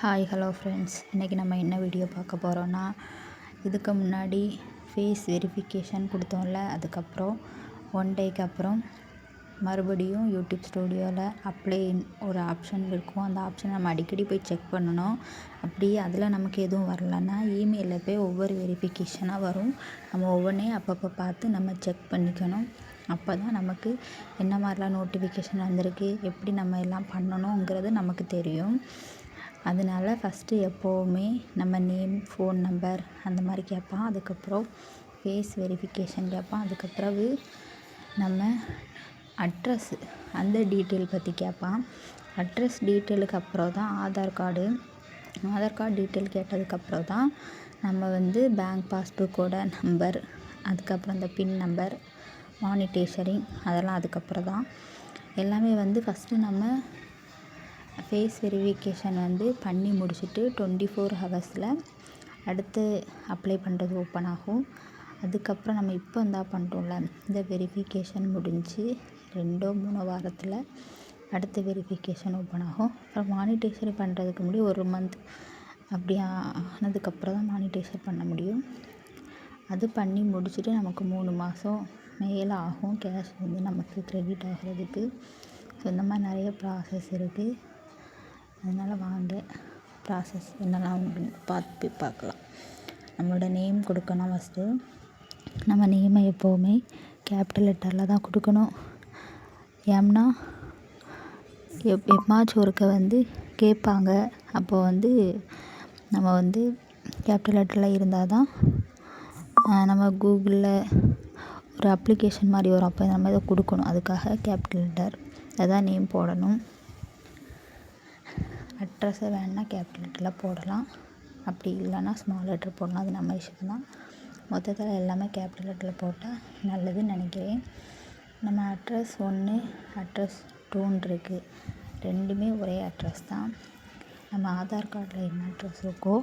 Hi hello friends, இன்றைக்கி நம்ம என்ன வீடியோ பார்க்க போகிறோன்னா, இதுக்கு முன்னாடி ஃபேஸ் வெரிஃபிகேஷன் கொடுத்தோம்ல, அதுக்கப்புறம் 1 டேக்கு அப்புறம் மறுபடியும் யூடியூப் ஸ்டூடியோவில் அப்ளை ஒரு ஆப்ஷன் இருக்கும். அந்த ஆப்ஷனை நம்ம அடிக்கடி போய் செக் பண்ணணும். அப்படி அதில் நமக்கு எதுவும் வரலன்னா இமெயிலில் போய் ஒவ்வொரு வெரிஃபிகேஷனாக வரும். நம்ம ஒவ்வொன்றையும் அப்பப்போ பார்த்து நம்ம செக் பண்ணிக்கணும். அப்போ தான் நமக்கு என்ன மாதிரிலாம் நோட்டிஃபிகேஷன் வந்திருக்கு, எப்படி நம்ம எல்லாம் பண்ணணுங்கிறது நமக்கு தெரியும். அதனால ஃபஸ்ட்டு எப்போவுமே நம்ம நேம், ஃபோன் நம்பர் அந்த மாதிரி கேட்பான். அதுக்கப்புறம் ஃபேஸ் வெரிஃபிகேஷன் கேட்பான். அதுக்கப்புறவு நம்ம அட்ரஸ்ஸு அந்த டீட்டெயில் பற்றி கேட்பான். அட்ரஸ் டீட்டெயிலுக்கு அப்புறம் தான் ஆதார் கார்டு டீட்டெயில் கேட்டதுக்கப்புறம் தான் நம்ம பேங்க் பாஸ்புக்கோட நம்பர், அதுக்கப்புறம் இந்த பின் நம்பர், மானிட்டேஷரிங் அதெல்லாம் அதுக்கப்புறம் தான். எல்லாமே ஃபஸ்ட்டு நம்ம ஃபேஸ் வெரிஃபிகேஷன் பண்ணி முடிச்சுட்டு 24 ஹவர்ஸில் அடுத்து அப்ளை பண்ணுறது ஓப்பன் ஆகும். அதுக்கப்புறம் நம்ம இப்போ பண்ணுறோம்ல, இந்த வெரிஃபிகேஷன் முடிஞ்சு 2-3 வாரத்தில் அடுத்த வெரிஃபிகேஷன் ஓப்பன் ஆகும். அப்புறம் மானிட்டேஷன் பண்ணுறதுக்கு முன்னாடி 1 மந்த் அப்படி ஆனதுக்கப்புறம் தான் மானிட்டேஷன் பண்ண முடியும். அது பண்ணி முடிச்சுட்டு நமக்கு 3 மாதம் மேலே ஆகும் கேஷ் நமக்கு க்ரெடிட் ஆகிறதுக்கு. ஸோ இந்த மாதிரி நிறைய ப்ராசஸ் இருக்குது. அதனால் வாங்க ப்ராசஸ் என்னெல்லாம் பார்த்து பார்க்கலாம். நம்மளோட நேம் கொடுக்கணும். ஃபஸ்ட்டு நம்ம நேமை எப்போவுமே கேபிட்டல் லெட்டரில் தான் கொடுக்கணும். ஏம்னா எப்பமாச்சும் ஒருக்க கேட்பாங்க. அப்போது நம்ம கேபிட்டல் லெட்டரில் இருந்தால் தான் நம்ம கூகுளில் ஒரு அப்ளிகேஷன் மாதிரி வரும். அப்போ நம்ம இதை கொடுக்கணும். அதுக்காக கேபிட்டல் லெட்டர் அதான் நேம் போடணும். அட்ரஸை வேணுன்னா கேபிட்டல் லெட்டரில் போடலாம். அப்படி இல்லைன்னா ஸ்மால் லெட்டர் போடலாம். அது நம்ம இஷ்டம் தான். மொத்தத்தில் எல்லாமே கேபிட்டல் லெட்டரில் போட்டால் நல்லதுன்னு நினைக்கிறேன். நம்ம அட்ரஸ் 1, அட்ரஸ் 2 இருக்குது. ரெண்டுமே ஒரே அட்ரஸ் தான். நம்ம ஆதார் கார்டில் என்ன அட்ரஸ் இருக்கோ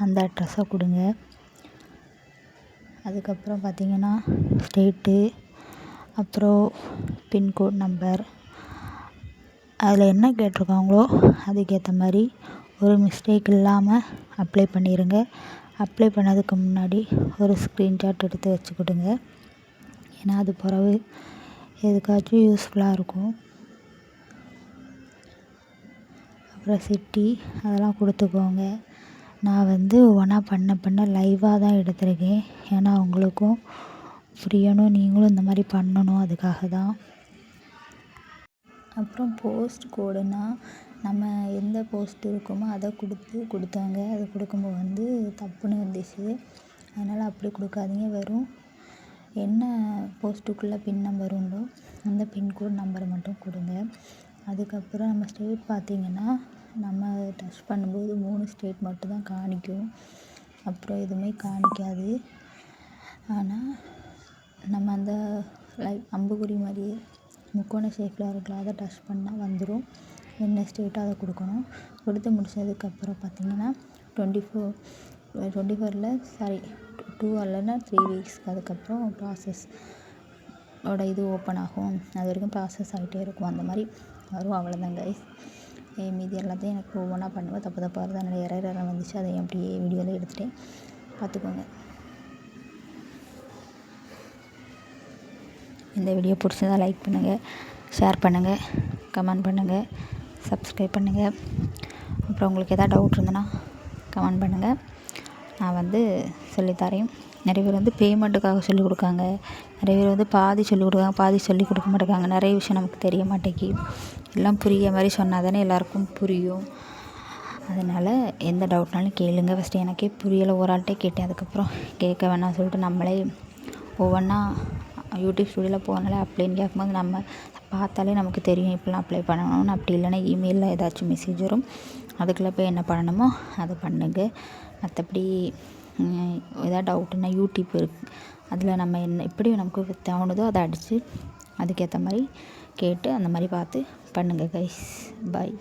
அந்த அட்ரஸை கொடுங்க. அதுக்கப்புறம் பார்த்திங்கன்னா ஸ்டேட்டு, அப்புறம் பின்கோட் நம்பர், அதில் என்ன கேட்டிருக்காங்களோ அதுக்கேற்ற மாதிரி ஒரு மிஸ்டேக் இல்லாமல் அப்ளை பண்ணிடுங்க. அப்ளை பண்ணதுக்கு முன்னாடி ஒரு ஸ்க்ரீன்ஷாட் எடுத்து வச்சுக்கிடுங்க. ஏன்னா அது பிறகு எதுக்காச்சும் யூஸ்ஃபுல்லாக இருக்கும். அப்புறம் சிட்டி அதெல்லாம் கொடுத்துக்கோங்க. நான் ஒவ்வொன்றா பண்ண லைவாக தான் எடுத்திருக்கேன். ஏன்னா உங்களுக்கும் புரியணும், நீங்களும் இந்த மாதிரி பண்ணணும், அதுக்காக தான். அப்புறம் போஸ்ட் கோடுனா நம்ம எந்த போஸ்ட் இருக்குமோ அதை கொடுத்தாங்க. அது கொடுக்கும்போது தப்புன்னு வந்துச்சு. அதனால் அப்படி கொடுக்காதீங்க. வெறும் என்ன போஸ்ட்டுக்குள்ளே பின் நம்பர் உண்டோ அந்த பின்கோட் நம்பரை மட்டும் கொடுங்க. அதுக்கப்புறம் நம்ம ஸ்டேட் பார்த்திங்கன்னா நம்ம டச் பண்ணும்போது 3 ஸ்டேட் மட்டும்தான் காணிக்கும். அப்புறம் எதுவுமே காணிக்காது. ஆனால் நம்ம அந்த அம்புக்குறி மாதிரியே முக்கோண ஷேப்பில் இருக்கலாம், அதை டச் பண்ணால் வந்துடும். என்ன ஸ்டேட்டோ அதை கொடுக்கணும். கொடுத்து முடிச்சதுக்கப்புறம் பார்த்திங்கன்னா 24 2 இல்லைன்னா 3 வீக்ஸ்க்கு அதுக்கப்புறம் ப்ராசஸோட இது ஓப்பன் ஆகும். அது வரைக்கும் ப்ராசஸ் ஆகிட்டே இருக்கும். அந்த மாதிரி வரும். அவ்வளோதான் கைஸ். மீதி எல்லாத்தையும் எனக்கு ஒவ்வொன்றா பண்ணுவேன். தப்பாக வருது. அதனால் எரர் வந்துச்சு. அதை அப்படியே வீடியோவில் எடுத்துகிட்டேன், பார்த்துக்கோங்க. இந்த வீடியோ பிடிச்சதா லைக் பண்ணுங்கள், ஷேர் பண்ணுங்கள், கமெண்ட் பண்ணுங்கள், சப்ஸ்கிரைப் பண்ணுங்கள். அப்புறம் உங்களுக்கு எதாவது டவுட் இருந்ததுன்னா கமெண்ட் பண்ணுங்கள். நான் சொல்லித்தரேன். நிறைய பேர் பேமெண்ட்டுக்காக சொல்லிக் கொடுக்காங்க. நிறைய பேர் பாதி சொல்லிக் கொடுக்காங்க, பாதி சொல்லிக் கொடுக்க மாட்டேங்காங்க. நிறைய விஷயம் நமக்கு தெரிய மாட்டேங்கி. எல்லாம் புரிய மாதிரி சொன்னால் தானே எல்லாேருக்கும் புரியும். அதனால் எந்த டவுட்னாலும் கேளுங்க. ஃபஸ்ட்டு எனக்கே புரியலை, ஒரு ஆள்கிட்டே கேட்டேன். அதுக்கப்புறம் கேட்க வேணாம் சொல்லிட்டு நம்மளே ஒவ்வொன்றா யூடியூப் ஸ்டூடியோவில் போனாலே அப்ளைன்னு கேட்கும்போது நம்ம பார்த்தாலே நமக்கு தெரியும் இப்படிலாம் அப்ளை பண்ணணும்னு. அப்படி இல்லைன்னா இமெயிலில் ஏதாச்சும் மெசேஜ் வரும். அதுக்குள்ளே போய் என்ன பண்ணணுமோ அதை பண்ணுங்க. மற்றபடி எதாவது டவுட்டுன்னா யூடியூப் இருக்குது. அதில் நம்ம எப்படி நமக்கு தோணுதோ அதை அடித்து அதுக்கேற்ற மாதிரி கேட்டு அந்த மாதிரி பார்த்து பண்ணுங்கள் கைஸ். பாய்.